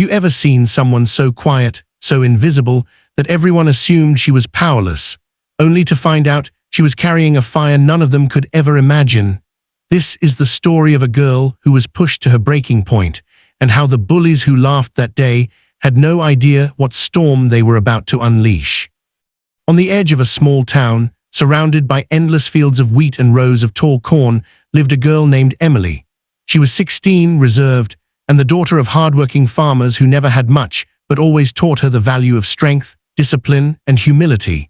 you ever seen someone so quiet, so invisible, that everyone assumed she was powerless, only to find out she was carrying a fire none of them could ever imagine? This is the story of a girl who was pushed to her breaking point, and how the bullies who laughed that day had no idea what storm they were about to unleash. On the edge of a small town, surrounded by endless fields of wheat and rows of tall corn, lived a girl named Emily. She was 16, reserved, and the daughter of hardworking farmers who never had much, but always taught her the value of strength, discipline, and humility.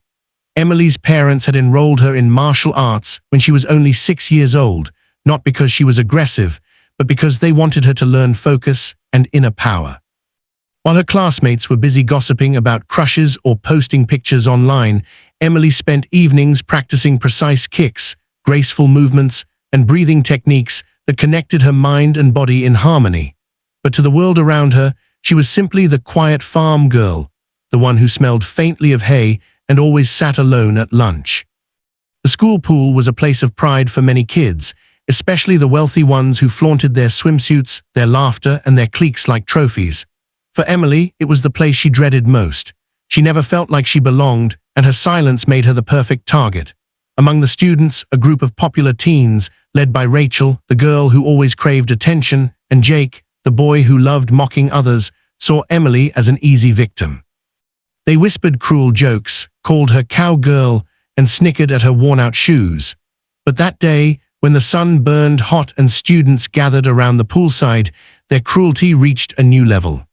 Emily's parents had enrolled her in martial arts when she was only 6 years old, not because she was aggressive, but because they wanted her to learn focus and inner power. While her classmates were busy gossiping about crushes or posting pictures online, Emily spent evenings practicing precise kicks, graceful movements, and breathing techniques that connected her mind and body in harmony. But to the world around her, she was simply the quiet farm girl, the one who smelled faintly of hay and always sat alone at lunch. The school pool was a place of pride for many kids, especially the wealthy ones who flaunted their swimsuits, their laughter, and their cliques like trophies. For Emily, it was the place she dreaded most. She never felt like she belonged, and her silence made her the perfect target. Among the students, a group of popular teens, led by Rachel, the girl who always craved attention, and Jake, the boy who loved mocking others, saw Emily as an easy victim. They whispered cruel jokes, called her cowgirl, and snickered at her worn-out shoes. But that day, when the sun burned hot and students gathered around the poolside, their cruelty reached a new level.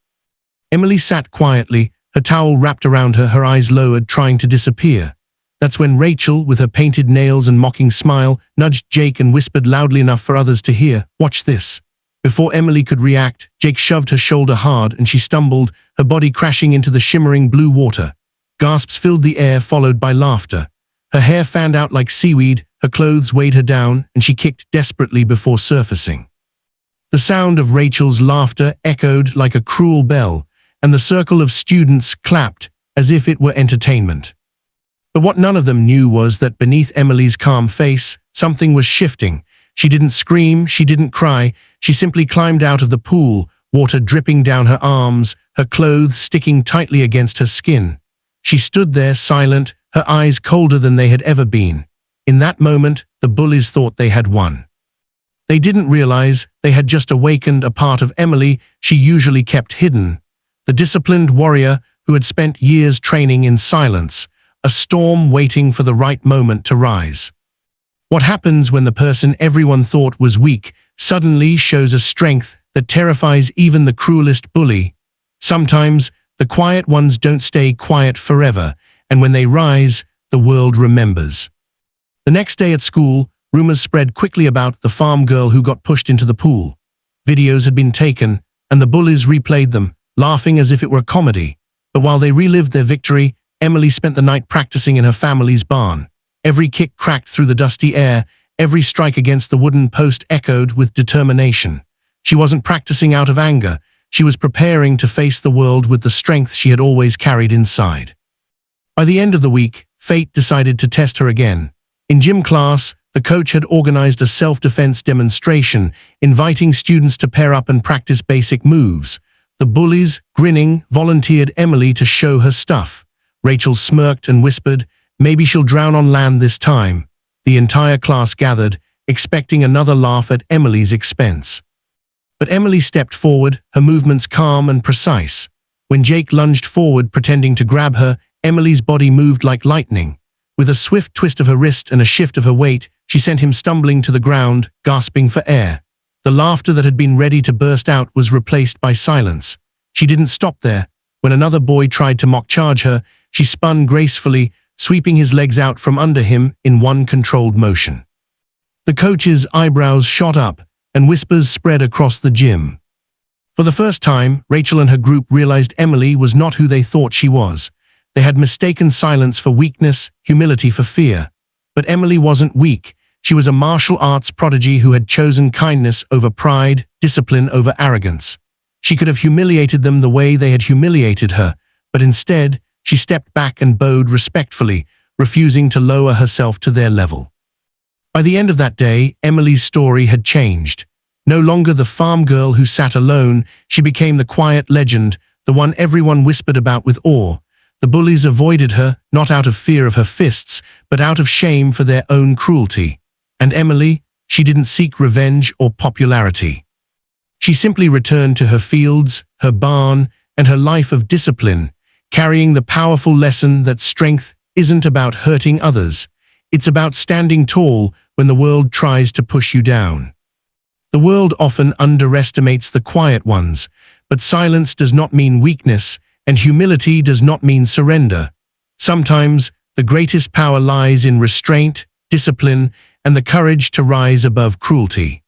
Emily sat quietly, her towel wrapped around her, her eyes lowered, trying to disappear. That's when Rachel, with her painted nails and mocking smile, nudged Jake and whispered loudly enough for others to hear, "Watch this." Before Emily could react, Jake shoved her shoulder hard and she stumbled, her body crashing into the shimmering blue water. Gasps filled the air, followed by laughter. Her hair fanned out like seaweed, her clothes weighed her down, and she kicked desperately before surfacing. The sound of Rachel's laughter echoed like a cruel bell, and the circle of students clapped as if it were entertainment. But what none of them knew was that beneath Emily's calm face, something was shifting. She didn't scream, she didn't cry, she simply climbed out of the pool, water dripping down her arms, her clothes sticking tightly against her skin. She stood there silent, her eyes colder than they had ever been. In that moment, the bullies thought they had won. They didn't realize they had just awakened a part of Emily she usually kept hidden. The disciplined warrior who had spent years training in silence, a storm waiting for the right moment to rise. What happens when the person everyone thought was weak suddenly shows a strength that terrifies even the cruelest bully? Sometimes, the quiet ones don't stay quiet forever, and when they rise, the world remembers. The next day at school, rumors spread quickly about the farm girl who got pushed into the pool. Videos had been taken, and the bullies replayed them, laughing as if it were a comedy. But while they relived their victory, Emily spent the night practicing in her family's barn. Every kick cracked through the dusty air, every strike against the wooden post echoed with determination. She wasn't practicing out of anger, she was preparing to face the world with the strength she had always carried inside. By the end of the week, fate decided to test her again. In gym class, the coach had organized a self-defense demonstration, inviting students to pair up and practice basic moves. The bullies, grinning, volunteered Emily to show her stuff. Rachel smirked and whispered, "Maybe she'll drown on land this time." The entire class gathered, expecting another laugh at Emily's expense. But Emily stepped forward, her movements calm and precise. When Jake lunged forward, pretending to grab her, Emily's body moved like lightning. With a swift twist of her wrist and a shift of her weight, she sent him stumbling to the ground, gasping for air. The laughter that had been ready to burst out was replaced by silence. She didn't stop there. When another boy tried to mock charge her, she spun gracefully, sweeping his legs out from under him in one controlled motion. The coach's eyebrows shot up, and whispers spread across the gym. For the first time, Rachel and her group realized Emily was not who they thought she was. They had mistaken silence for weakness, humility for fear. But Emily wasn't weak. She was a martial arts prodigy who had chosen kindness over pride, discipline over arrogance. She could have humiliated them the way they had humiliated her, but instead, she stepped back and bowed respectfully, refusing to lower herself to their level. By the end of that day, Emily's story had changed. No longer the farm girl who sat alone, she became the quiet legend, the one everyone whispered about with awe. The bullies avoided her, not out of fear of her fists, but out of shame for their own cruelty. And Emily, she didn't seek revenge or popularity. She simply returned to her fields, her barn, and her life of discipline, carrying the powerful lesson that strength isn't about hurting others. It's about standing tall when the world tries to push you down. The world often underestimates the quiet ones, but silence does not mean weakness, and humility does not mean surrender. Sometimes, the greatest power lies in restraint, discipline, and the courage to rise above cruelty.